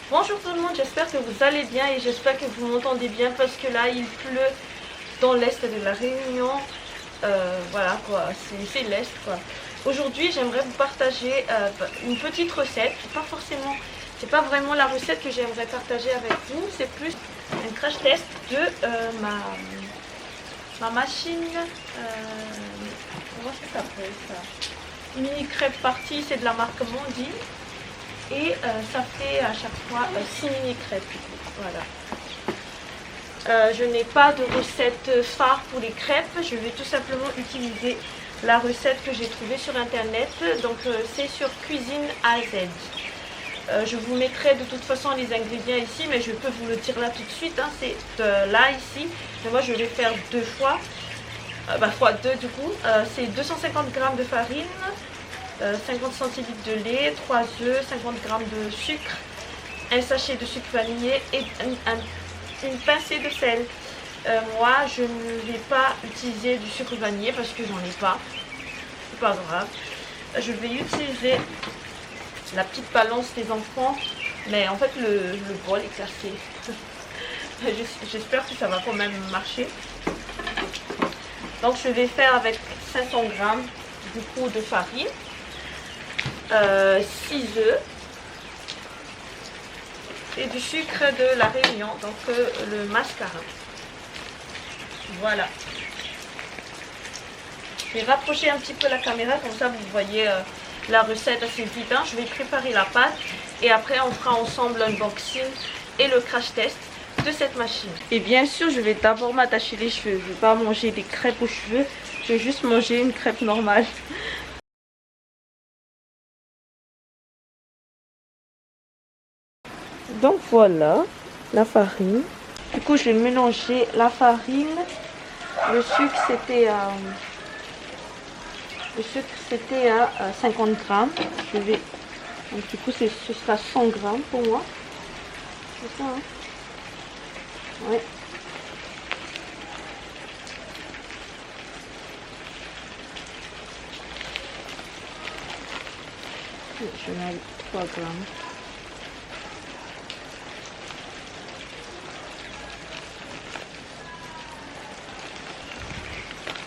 Bonjour tout le monde, j'espère que vous allez bien et j'espère que vous m'entendez bien parce que là il pleut dans l'est de la Réunion. Voilà quoi, c'est l'est quoi. Aujourd'hui j'aimerais vous partager une petite recette. C'est pas vraiment la recette que j'aimerais partager avec vous, c'est plus un crash test de ma machine. Comment ça s'appelle ça? Mini crêpe party, c'est de la marque Mondi. Et ça fait à chaque fois 6 mini crêpes. Voilà. Je n'ai pas de recette phare pour les crêpes. Je vais tout simplement utiliser la recette que j'ai trouvée sur internet. Donc c'est sur Cuisine à Z. Je vous mettrai de toute façon les ingrédients ici, mais je peux vous le dire là tout de suite. Hein, c'est là ici. Mais moi je vais faire deux fois. Fois 2 du coup. C'est 250 g de farine. 50 centilitres de lait, 3 œufs, 50 g de sucre, un sachet de sucre vanillé et une pincée de sel. Moi, je ne vais pas utiliser du sucre vanillé parce que j'en ai pas. C'est pas grave. Je vais utiliser la petite balance des enfants, mais en fait le bol est cassé. J'espère que ça va quand même marcher. Donc je vais faire avec 500 g du coup de farine. 6 œufs et du sucre de la Réunion, donc le mascarin. Voilà. Je vais rapprocher un petit peu la caméra, comme ça vous voyez la recette assez vite. Hein. Je vais préparer la pâte et après on fera ensemble l'unboxing et le crash test de cette machine. Et bien sûr, je vais d'abord m'attacher les cheveux. Je ne vais pas manger des crêpes aux cheveux, je vais juste manger une crêpe normale. Donc voilà la farine. Du coup je vais mélanger la farine. Le sucre c'était à 50 g. Je vais donc du coup ce sera 100 g pour moi. C'est ça hein? Ouais. Je vais mettre 3 g.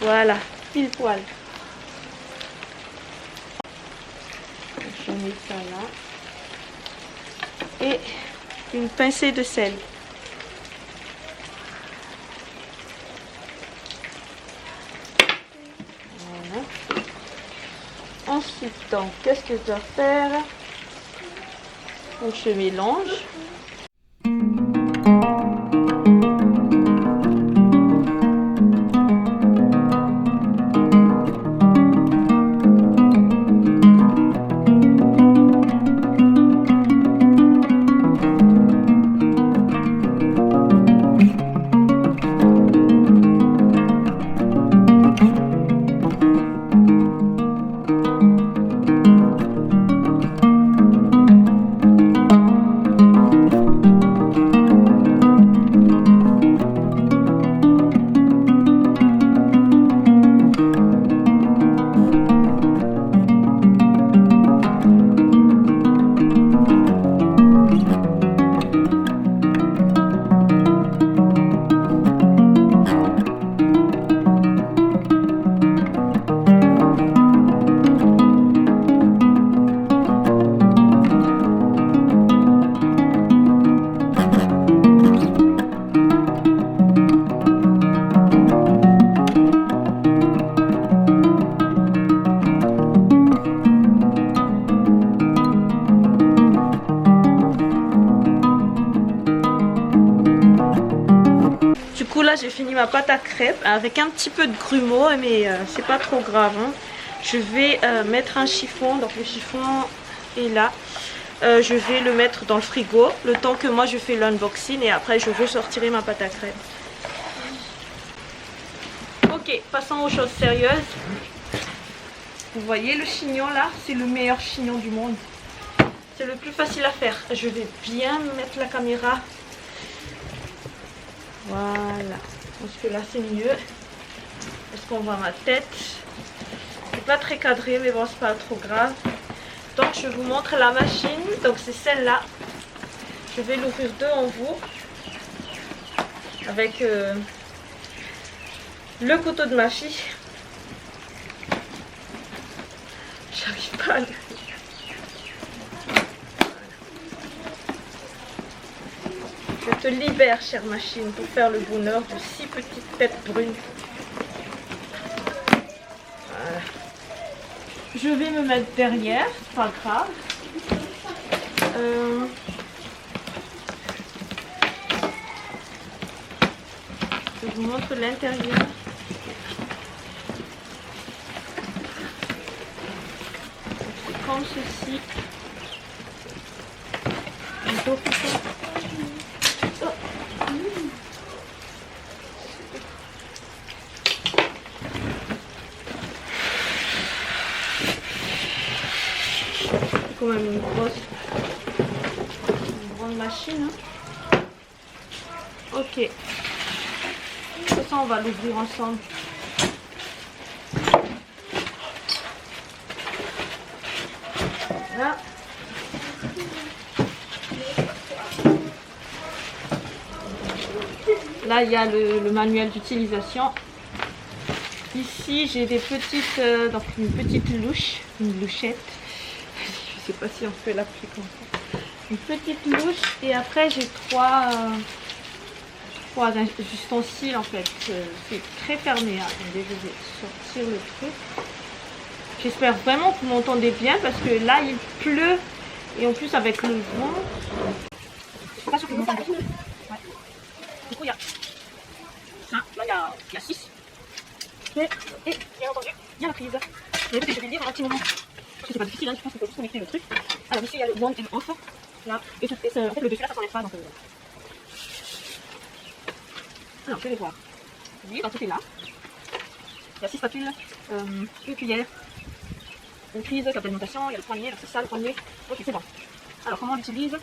Voilà, pile poil. Je mets ça là. Et une pincée de sel. Voilà. Ensuite, donc, qu'est-ce que je dois faire? Donc, je mélange. Là j'ai fini ma pâte à crêpes avec un petit peu de grumeaux, mais c'est pas trop grave hein. Je vais mettre un chiffon, donc le chiffon est là. Je vais le mettre dans le frigo le temps que moi je fais l'unboxing et après je ressortirai ma pâte à crêpes. Ok, passons aux choses sérieuses. Vous voyez le chignon là, c'est le meilleur chignon du monde. C'est le plus facile à faire. Je vais bien mettre la caméra. Voilà, je pense que là c'est mieux. Est-ce qu'on voit ma tête? C'est pas très cadré, mais bon, c'est pas trop grave. Donc je vous montre la machine. Donc c'est celle-là. Je vais l'ouvrir devant vous avec le couteau de ma fille. J'arrive pas à le... Je te libère, chère machine, pour faire le bonheur de 6 petites têtes brunes. Voilà. Je vais me mettre derrière, c'est pas grave. Je vous montre l'intérieur. C'est comme ceci. C'est quand même une grande machine. Hein. Ok. De toute façon, on va l'ouvrir ensemble. Voilà. Là, il y a le manuel d'utilisation. Ici, j'ai des petites, donc une petite louche, une louchette. Je sais pas si on peut l'appeler comme ça. Une petite louche et après j'ai trois ustensiles en fait. C'est très fermé. Hein. Attendez, je vais sortir le truc. J'espère vraiment que vous m'entendez bien parce que là il pleut et en plus avec le vent. Je suis pas sûre que vous m'entendez. Ouais. Du coup il y a ça, là il y a 6. Et bien entendu, il y a la prise. Mais écoutez, je vais lire un petit moment. C'est pas difficile, hein, je pense qu'on peut juste connecter le truc. Alors ici il y a le on et le off. Là. Et en fait le dessus là ça s'enlève pas donc alors je vais voir. Oui, tout est là. Il y a 6 spatules, une cuillère, une prise, câble d'alimentation, il y a le poignet, là c'est ça le poignet. Ok c'est bon. Alors comment on l'utilise?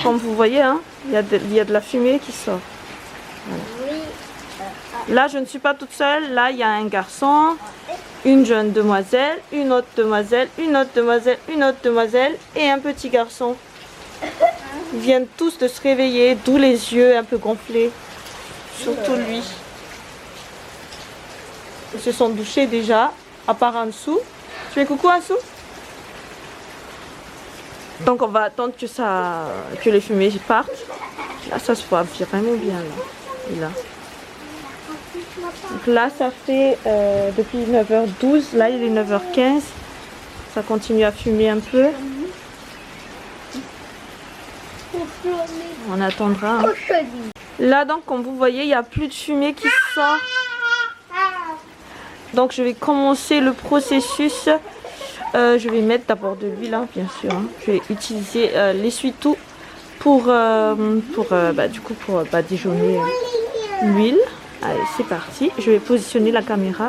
Comme vous voyez, hein, il y a de la fumée qui sort. Voilà. Là, je ne suis pas toute seule. Là, il y a un garçon, une jeune demoiselle, une autre demoiselle, une autre demoiselle, une autre demoiselle et un petit garçon. Ils viennent tous de se réveiller, d'où les yeux un peu gonflés. Surtout lui. Ils se sont douchés déjà, à part Ansou. Tu fais coucou Ansou? Donc on va attendre que les fumées partent. Là ça se voit vraiment bien là. Et là. Donc là ça fait depuis 9h12, là il est 9h15. Ça continue à fumer un peu. On attendra. Hein. Là donc comme vous voyez il n'y a plus de fumée qui sort. Donc je vais commencer le processus. Je vais mettre d'abord de l'huile, hein, bien sûr. Hein. Je vais utiliser l'essuie-tout pour badigeonner l'huile. Allez, c'est parti. Je vais positionner la caméra.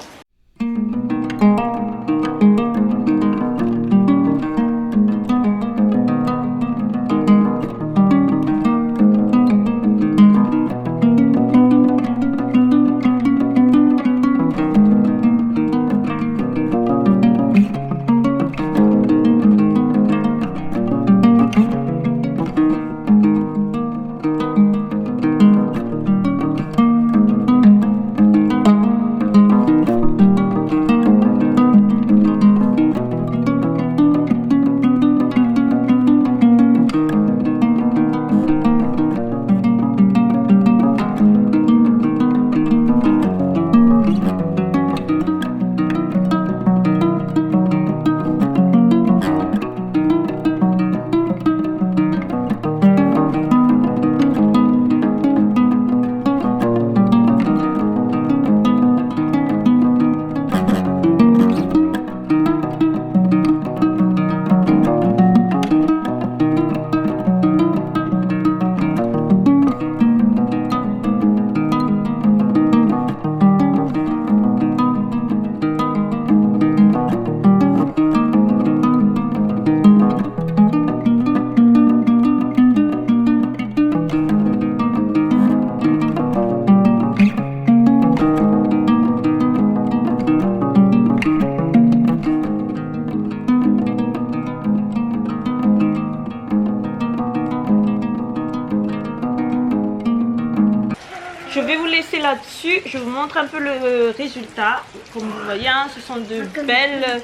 là-dessus, je vous montre un peu le résultat. Comme vous voyez, hein, ce sont de belles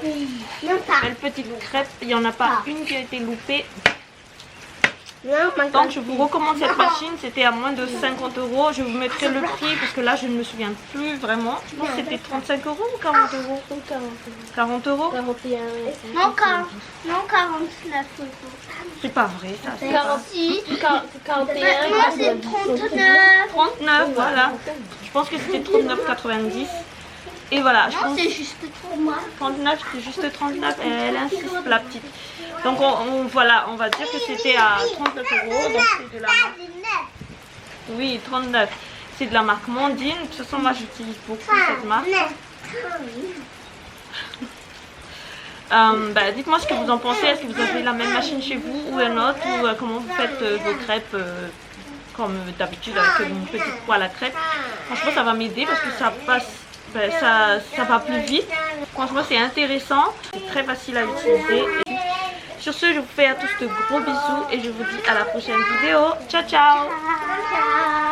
petites crêpes. Il n'y en a pas une qui a été loupée. Donc je vous recommande cette machine, c'était à moins de 50 €. Je vous mettrai le prix parce que là je ne me souviens plus vraiment. Je pense que c'était 35 € ou 40 €. 40 €. 41. Non, 49 €. C'est pas vrai ça. 46, 41. Non, c'est 39. 39, voilà. Je pense que c'était 39,90. Et voilà, je Non, pense c'est juste pour moi. 39, c'est juste 39. Elle insiste, la petite. Donc voilà, on va dire que c'était à 39 €. Donc c'est de la marque. Oui, 39. C'est de la marque Mondine. De toute façon, moi j'utilise beaucoup cette marque. Dites-moi ce que vous en pensez. Est-ce que vous avez la même machine chez vous ou une autre, ou comment vous faites vos crêpes comme d'habitude avec une petite poêle à crêpes. Franchement, ça va m'aider parce que ça passe, ça va plus vite. Franchement, c'est intéressant, c'est très facile à utiliser. Sur ce, je vous fais à tous de gros bisous et je vous dis à la prochaine vidéo. Ciao, ciao! Ciao.